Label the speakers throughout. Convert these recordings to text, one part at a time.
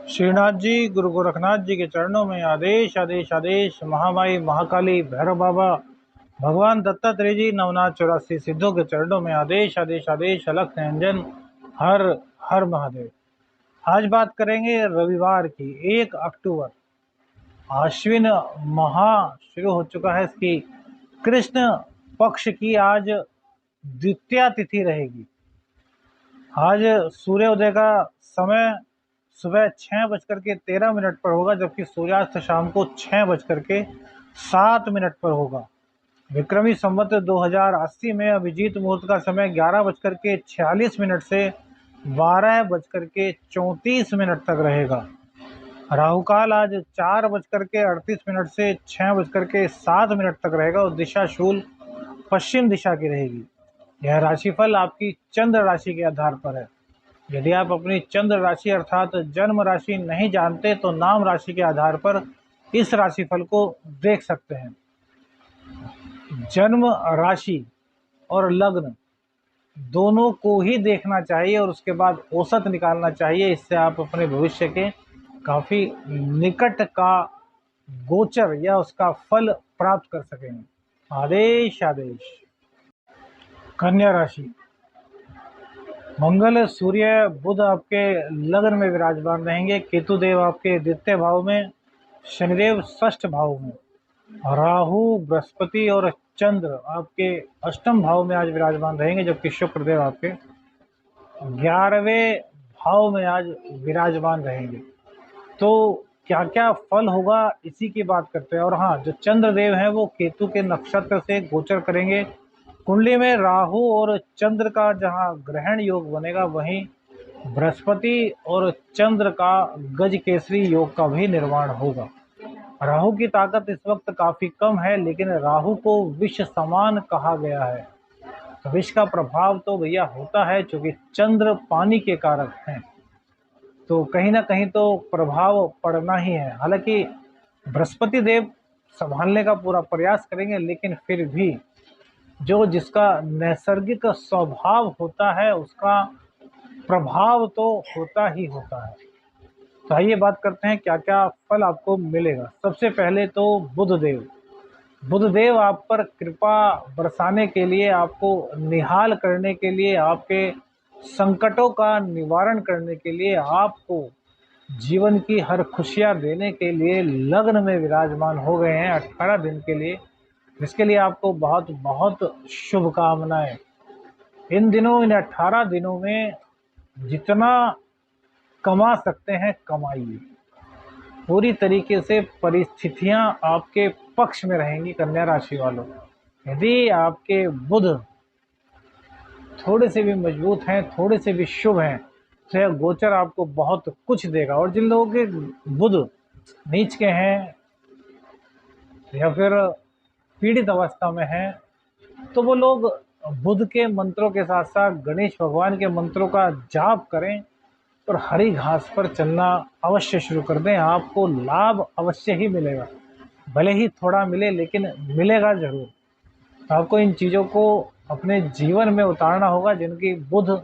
Speaker 1: श्रीनाथ जी, गुरु गोरखनाथ जी के चरणों में आदेश आदेश आदेश। महामाई महाकाली भैरव बाबा, भगवान दत्तात्रेय जी, नवनाथ 84 सिद्धों के चरणों में आदेश आदेश आदेश। अलख निरंजन, हर हर महादेव। आज बात करेंगे रविवार की, 1 अक्टूबर। आश्विन महा शुरू हो चुका है। इसकी कृष्ण पक्ष की आज द्वितीया तिथि रहेगी। आज सूर्योदय का समय सुबह 6:13 पर होगा, जबकि सूर्यास्त शाम को 6:07 पर होगा। विक्रमी संवत 2080 में अभिजीत मुहूर्त का समय 11:46 से 12:34 तक रहेगा। राहु काल आज 4:38 से 6:07 तक रहेगा और दिशा शूल पश्चिम दिशा की रहेगी। यह राशिफल आपकी चंद्र राशि के आधार पर है। यदि आप अपनी चंद्र राशि अर्थात जन्म राशि नहीं जानते तो नाम राशि के आधार पर इस राशिफल को देख सकते हैं। जन्म राशि और लग्न दोनों को ही देखना चाहिए और उसके बाद औसत निकालना चाहिए। इससे आप अपने भविष्य के काफी निकट का गोचर या उसका फल प्राप्त कर सकेंगे। आदेश आदेश। कन्या राशि, मंगल सूर्य बुध आपके लग्न में विराजमान रहेंगे। केतु देव आपके द्वितीय भाव में, शनिदेव षष्ठ भाव में, राहु बृहस्पति और चंद्र आपके अष्टम भाव में आज विराजमान रहेंगे, जबकि शुक्र देव आपके 11वें भाव में आज विराजमान रहेंगे। तो क्या क्या फल होगा इसी की बात करते हैं। और हाँ, जो चंद्र देव हैं वो केतु के नक्षत्र से गोचर करेंगे। कुंडली में राहु और चंद्र का जहां ग्रहण योग बनेगा, वहीं बृहस्पति और चंद्र का गज केसरी योग का भी निर्माण होगा। राहु की ताकत इस वक्त काफी कम है, लेकिन राहु को विष समान कहा गया है। तो विष का प्रभाव तो भैया होता है, क्योंकि चंद्र पानी के कारक हैं, तो कहीं ना कहीं तो प्रभाव पड़ना ही है। हालांकि बृहस्पति देव संभालने का पूरा प्रयास करेंगे, लेकिन फिर भी जो जिसका नैसर्गिक स्वभाव होता है उसका प्रभाव तो होता ही होता है। तो आइए बात करते हैं क्या क्या फल आपको मिलेगा। सबसे पहले तो बुधदेव आप पर कृपा बरसाने के लिए, आपको निहाल करने के लिए, आपके संकटों का निवारण करने के लिए, आपको जीवन की हर खुशियां देने के लिए लग्न में विराजमान हो गए हैं 18 दिन के लिए, जिसके लिए आपको बहुत बहुत शुभकामनाएं। इन दिनों, इन 18 दिनों में जितना कमा सकते हैं कमाइए। पूरी तरीके से परिस्थितियां आपके पक्ष में रहेंगी कन्या राशि वालों। यदि आपके बुध थोड़े से भी मजबूत हैं, थोड़े से भी शुभ हैं, तो यह गोचर आपको बहुत कुछ देगा। और जिन लोगों के बुध नीच के हैं या फिर पीड़ित अवस्था में हैं, तो वो लोग बुध के मंत्रों के साथ साथ गणेश भगवान के मंत्रों का जाप करें और हरी घास पर चलना अवश्य शुरू कर दें। आपको लाभ अवश्य ही मिलेगा, भले ही थोड़ा मिले, लेकिन मिलेगा जरूर। तो आपको इन चीज़ों को अपने जीवन में उतारना होगा जिनकी बुध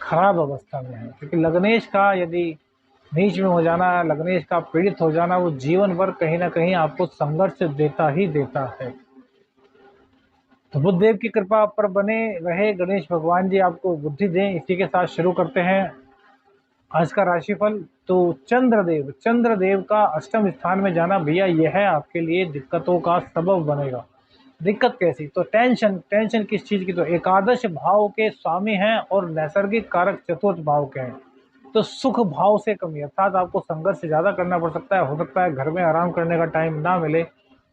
Speaker 1: खराब अवस्था में है, क्योंकि लग्नेश का यदि नीच में हो जाना, लग्नेश का पीड़ित हो जाना, वो जीवन भर कहीं ना कहीं आपको संघर्ष देता ही देता है। तो बुधदेव की कृपा आप पर बने रहे, गणेश भगवान जी आपको बुद्धि दें। इसी के साथ शुरू करते हैं आज का राशिफल। तो चंद्रदेव का अष्टम स्थान में जाना भैया यह है आपके लिए दिक्कतों का सबब बनेगा। दिक्कत कैसी? तो टेंशन किस चीज की? तो एकादश भाव के स्वामी हैं और नैसर्गिक कारक चतुर्थ भाव के हैं, तो सुख भाव से कमी, अर्थात आपको संघर्ष ज्यादा करना पड़ सकता है। हो सकता है घर में आराम करने का टाइम ना मिले,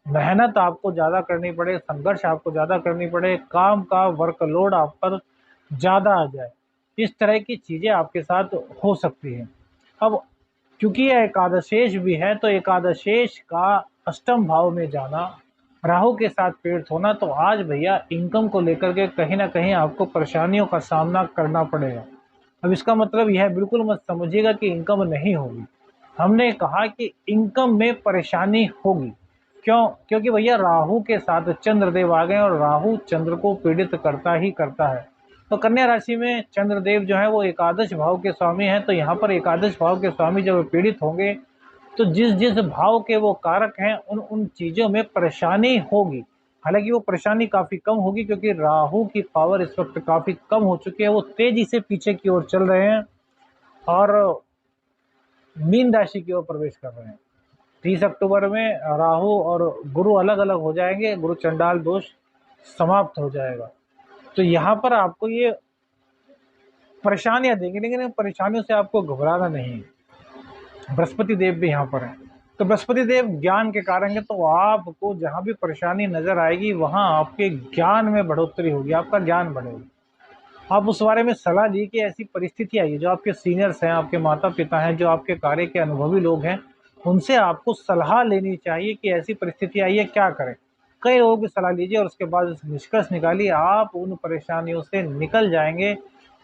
Speaker 1: मेहनत आपको ज्यादा करनी पड़े, संघर्ष आपको ज्यादा करनी पड़े, काम का वर्कलोड आप पर ज्यादा आ जाए। इस तरह की चीजें आपके साथ हो सकती हैं। अब क्योंकि यह एकादशेष भी है, तो एकादशेष का अष्टम भाव में जाना, राहु के साथ पीड़ित होना, तो आज भैया इनकम को लेकर के कहीं ना कहीं आपको परेशानियों का सामना करना पड़ेगा। अब इसका मतलब यह बिल्कुल मत समझिएगा कि इनकम नहीं होगी। हमने कहा कि इनकम में परेशानी होगी। क्यों? क्योंकि भैया राहु के साथ चंद्रदेव आ गए और राहु चंद्र को पीड़ित करता ही करता है। तो कन्या राशि में चंद्रदेव जो है वो एकादश भाव के स्वामी हैं, तो यहाँ पर एकादश भाव के स्वामी जब पीड़ित होंगे तो जिस जिस भाव के वो कारक हैं उन उन चीजों में परेशानी होगी। हालांकि वो परेशानी काफी कम होगी क्योंकि राहु की पावर इस वक्त काफी कम हो चुकी है, वो तेजी से पीछे की ओर चल रहे हैं और मीन राशि की ओर प्रवेश कर रहे हैं। 30 अक्टूबर में राहु और गुरु अलग अलग हो जाएंगे, गुरु चंडाल दोष समाप्त हो जाएगा। तो यहाँ पर आपको ये परेशानियां देंगे, लेकिन इन परेशानियों से आपको घबराना नहीं है। बृहस्पति देव भी यहाँ पर है, तो बृहस्पति देव ज्ञान के कारण है, तो आपको जहां भी परेशानी नजर आएगी वहां आपके ज्ञान में बढ़ोतरी होगी, आपका ज्ञान बढ़ेगा। आप उस बारे में सलाह ली कि ऐसी परिस्थिति आई है, जो आपके सीनियर्स हैं, आपके माता पिता हैं, जो आपके कार्य के अनुभवी लोग हैं, उनसे आपको सलाह लेनी चाहिए कि ऐसी परिस्थिति आई है, क्या करें। कई लोगों की सलाह लीजिए और उसके बाद निष्कर्ष निकालिए, आप उन परेशानियों से निकल जाएंगे,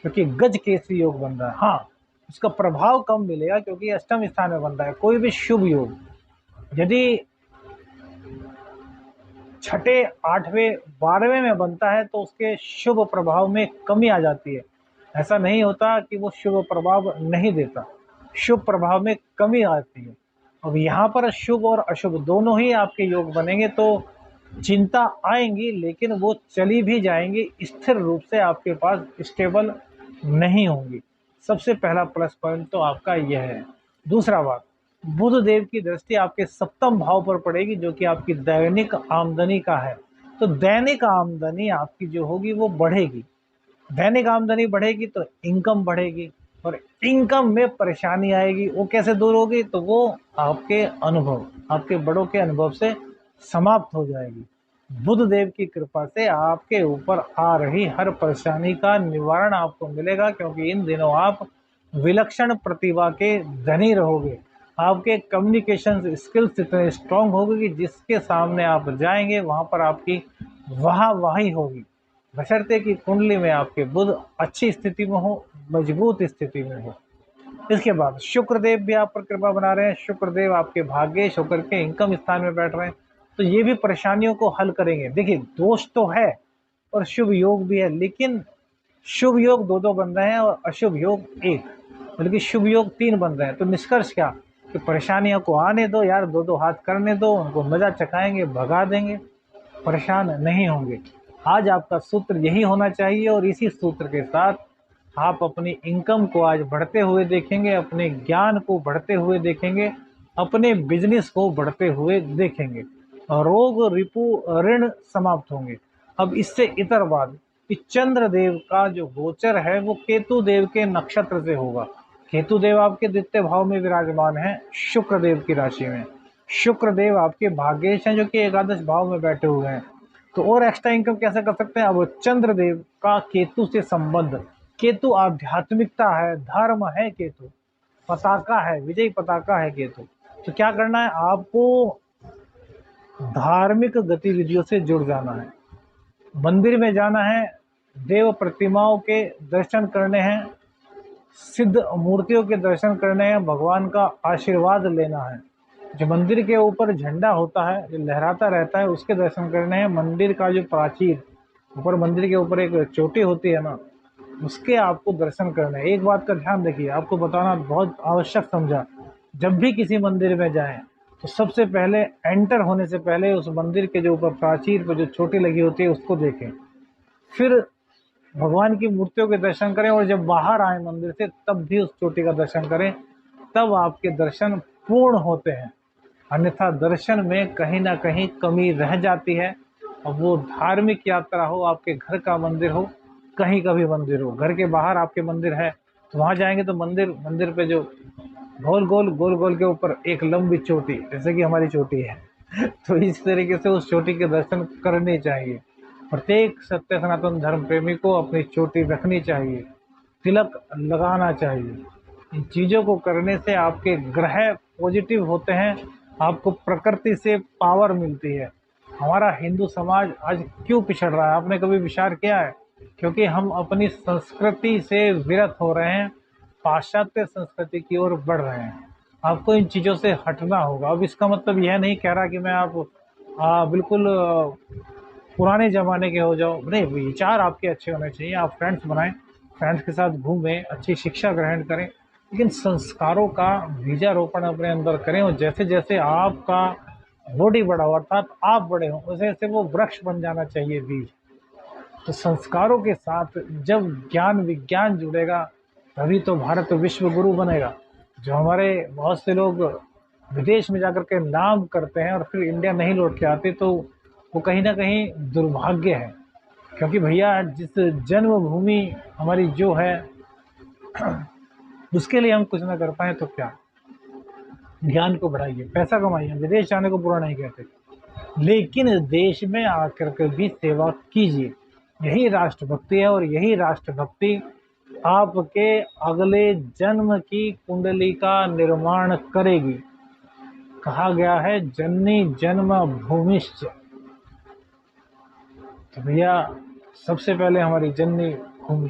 Speaker 1: क्योंकि गज केसरी योग बन रहा है। हाँ, उसका प्रभाव कम मिलेगा क्योंकि अष्टम स्थान में बन रहा है। कोई भी शुभ योग यदि छठे, आठवें, 12वें में बनता है तो उसके शुभ प्रभाव में कमी आ जाती है। ऐसा नहीं होता कि वो शुभ प्रभाव नहीं देता, शुभ प्रभाव में कमी आती है। अब यहाँ पर शुभ और अशुभ दोनों ही आपके योग बनेंगे तो चिंता आएंगी, लेकिन वो चली भी जाएंगी, स्थिर रूप से आपके पास स्टेबल नहीं होंगी। सबसे पहला प्लस पॉइंट तो आपका यह है। दूसरा बात, बुध देव की दृष्टि आपके सप्तम भाव पर पड़ेगी, जो कि आपकी दैनिक आमदनी का है। तो दैनिक आमदनी आपकी जो होगी वो बढ़ेगी, दैनिक आमदनी बढ़ेगी तो इनकम बढ़ेगी, और इनकम में परेशानी आएगी, वो कैसे दूर होगी, तो वो आपके अनुभव, आपके बड़ों के अनुभव से समाप्त हो जाएगी। बुध देव की कृपा से आपके ऊपर आ रही हर परेशानी का निवारण आपको मिलेगा, क्योंकि इन दिनों आप विलक्षण प्रतिभा के धनी रहोगे। आपके कम्युनिकेशन स्किल्स इतने स्ट्रांग होंगे कि जिसके सामने आप जाएंगे वहां पर आपकी वाहवाही होगी, बशर्ते कि कुंडली में आपके बुध अच्छी स्थिति में हो, मजबूत स्थिति में हो। इसके बाद शुक्रदेव भी आप पर कृपा बना रहे हैं, शुक्रदेव आपके भाग्य होकर के इनकम स्थान में बैठ रहे हैं, तो ये भी परेशानियों को हल करेंगे। देखिए, दोष तो है और शुभ योग भी है, लेकिन शुभ योग दो दो बन रहे हैं और अशुभ योग एक, बल्कि शुभ योग 3 बन रहे हैं। तो निष्कर्ष क्या कि परेशानियों को आने दो यार, दो दो हाथ करने दो, उनको मजा चखाएंगे, भगा देंगे, परेशान नहीं होंगे। आज आपका सूत्र यही होना चाहिए और इसी सूत्र के साथ आप अपनी इनकम को आज बढ़ते हुए देखेंगे, अपने ज्ञान को बढ़ते हुए देखेंगे, अपने बिजनेस को बढ़ते हुए देखेंगे, रोग रिपु ऋण समाप्त होंगे। अब इससे इतर बात कि चंद्र देव का जो गोचर है वो केतु देव के नक्षत्र से होगा। केतु देव आपके द्वितीय भाव में विराजमान है, शुक्र देव की राशि में। शुक्र देव आपके भाग्येश हैं, जो कि एकादश भाव में बैठे हुए हैं। तो और एक्स्ट्रा इनकम कैसे कर सकते हैं? अब चंद्र देव का केतु से संबंध, केतु आध्यात्मिकता है, धर्म है, केतु पताका है, विजयी पताका है केतु। तो क्या करना है आपको? धार्मिक गतिविधियों से जुड़ जाना है, मंदिर में जाना है, देव प्रतिमाओं के दर्शन करने हैं, सिद्ध मूर्तियों के दर्शन करने हैं, भगवान का आशीर्वाद लेना है। जो मंदिर के ऊपर झंडा होता है, जो लहराता रहता है, उसके दर्शन करने हैं। मंदिर का जो प्राचीर, ऊपर मंदिर के ऊपर एक चोटी होती है ना, उसके आपको दर्शन करने हैं। एक बात का ध्यान रखिए, आपको बताना बहुत आवश्यक समझा, जब भी किसी मंदिर में जाएं तो सबसे पहले एंटर होने से पहले उस मंदिर के जो ऊपर प्राचीर पर जो चोटी लगी होती है उसको देखें, फिर भगवान की मूर्तियों के दर्शन करें, और जब बाहर आए मंदिर से तब भी उस चोटी का दर्शन करें, तब आपके दर्शन पूर्ण होते हैं। अन्यथा दर्शन में कहीं ना कहीं कमी रह जाती है। अब वो धार्मिक यात्रा हो, आपके घर का मंदिर हो, कहीं का भी मंदिर हो, घर के बाहर आपके मंदिर है तो वहां जाएंगे तो मंदिर पे जो गोल गोल के ऊपर एक लंबी चोटी, जैसे कि हमारी चोटी है तो इस तरीके से उस चोटी के दर्शन करने चाहिए। प्रत्येक सत्य सनातन धर्म प्रेमी को अपनी चोटी रखनी चाहिए, तिलक लगाना चाहिए। इन चीज़ों को करने से आपके ग्रह पॉजिटिव होते हैं, आपको प्रकृति से पावर मिलती है। हमारा हिंदू समाज आज क्यों पिछड़ रहा है, आपने कभी विचार किया है? क्योंकि हम अपनी संस्कृति से विरत हो रहे हैं, पाश्चात्य संस्कृति की ओर बढ़ रहे हैं। आपको इन चीज़ों से हटना होगा। अब इसका मतलब यह नहीं कह रहा कि मैं आप बिल्कुल पुराने ज़माने के हो जाओ, नहीं, विचार आपके अच्छे होने चाहिए। आप फ्रेंड्स बनाएँ, फ्रेंड्स के साथ घूमें, अच्छी शिक्षा ग्रहण करें, लेकिन संस्कारों का बीजारोपण अपने अंदर करें और जैसे-जैसे आपका बॉडी बड़ा हो अर्थात आप बड़े हों, वैसे-वैसे वो वृक्ष बन जाना चाहिए बीज। तो संस्कारों के साथ जब ज्ञान विज्ञान जुड़ेगा, तभी तो भारत विश्व गुरु बनेगा। जो हमारे बहुत से लोग विदेश में जाकर के नाम करते हैं और फिर इंडिया नहीं लौट के आते, तो वो कहीं न कहीं दुर्भाग्य है। क्योंकि भैया जिस जन्मभूमि हमारी जो है उसके लिए हम कुछ ना कर पाएँ तो क्या? ज्ञान को बढ़ाइए, पैसा कमाइए, विदेश जाने को बुरा नहीं कहते, लेकिन देश में आकर के भी सेवा कीजिए। यही राष्ट्रभक्ति है और यही राष्ट्रभक्ति आपके अगले जन्म की कुंडली का निर्माण करेगी। कहा गया है जननी जन्म भूमिश्च। तो भैया सबसे पहले हमारी जननी भूमि,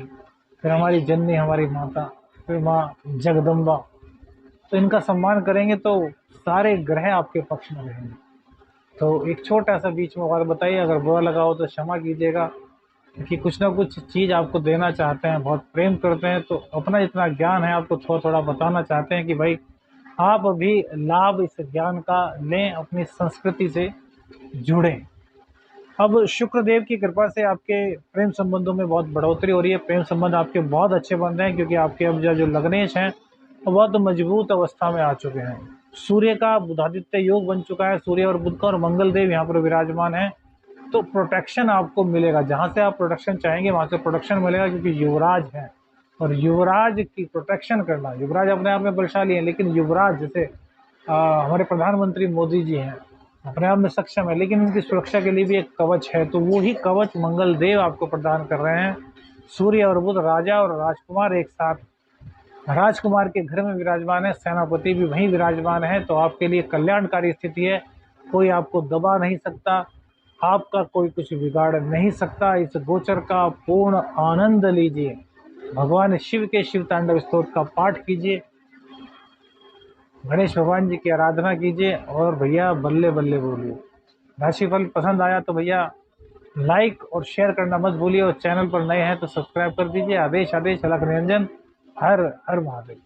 Speaker 1: फिर हमारी जननी हमारी माता, फिर माँ जगदम्बा। तो इनका सम्मान करेंगे तो सारे ग्रह आपके पक्ष में रहेंगे। तो एक छोटा सा बीच में बात बताइए, अगर बुरा लगा हो तो क्षमा कीजिएगा, क्योंकि कुछ ना कुछ चीज़ आपको देना चाहते हैं, बहुत प्रेम करते हैं, तो अपना जितना ज्ञान है आपको थोड़ा-थोड़ा बताना चाहते हैं कि भाई आप भी लाभ इस ज्ञान का लें, अपनी संस्कृति से जुड़ें। अब शुक्रदेव की कृपा से आपके प्रेम संबंधों में बहुत बढ़ोतरी हो रही है, प्रेम संबंध आपके बहुत अच्छे बन रहे हैं, क्योंकि आपके अब जो लग्नेश हैं वो बहुत मजबूत अवस्था में आ चुके हैं। सूर्य का बुधादित्य योग बन चुका है, सूर्य और बुध का, और मंगल देव यहाँ पर विराजमान है। तो प्रोटेक्शन आपको मिलेगा, जहाँ से आप प्रोटेक्शन चाहेंगे वहाँ से प्रोटेक्शन मिलेगा, क्योंकि युवराज है और युवराज की प्रोटेक्शन करना, युवराज अपने आप में बलशाली है, लेकिन युवराज जैसे हमारे प्रधानमंत्री मोदी जी हैं, अपने आप में सक्षम है, लेकिन उनकी सुरक्षा के लिए भी एक कवच है, तो वो ही कवच मंगल देव आपको प्रदान कर रहे हैं। सूर्य और बुध, राजा और राजकुमार एक साथ, राजकुमार के घर में विराजमान है, सेनापति भी वहीं विराजमान है, तो आपके लिए कल्याणकारी स्थिति है। कोई आपको दबा नहीं सकता, आपका कोई कुछ बिगाड़ नहीं सकता। इस गोचर का पूर्ण आनंद लीजिए, भगवान शिव के शिव तांडव स्तोत्र का पाठ कीजिए, गणेश भगवान जी की आराधना कीजिए और भैया बल्ले बल्ले बोलिए। राशिफल पसंद आया तो भैया लाइक और शेयर करना मत भूलिए, और चैनल पर नए हैं तो सब्सक्राइब कर दीजिए। आदेश आदेश अलख निरंजन, हर हर महादेव।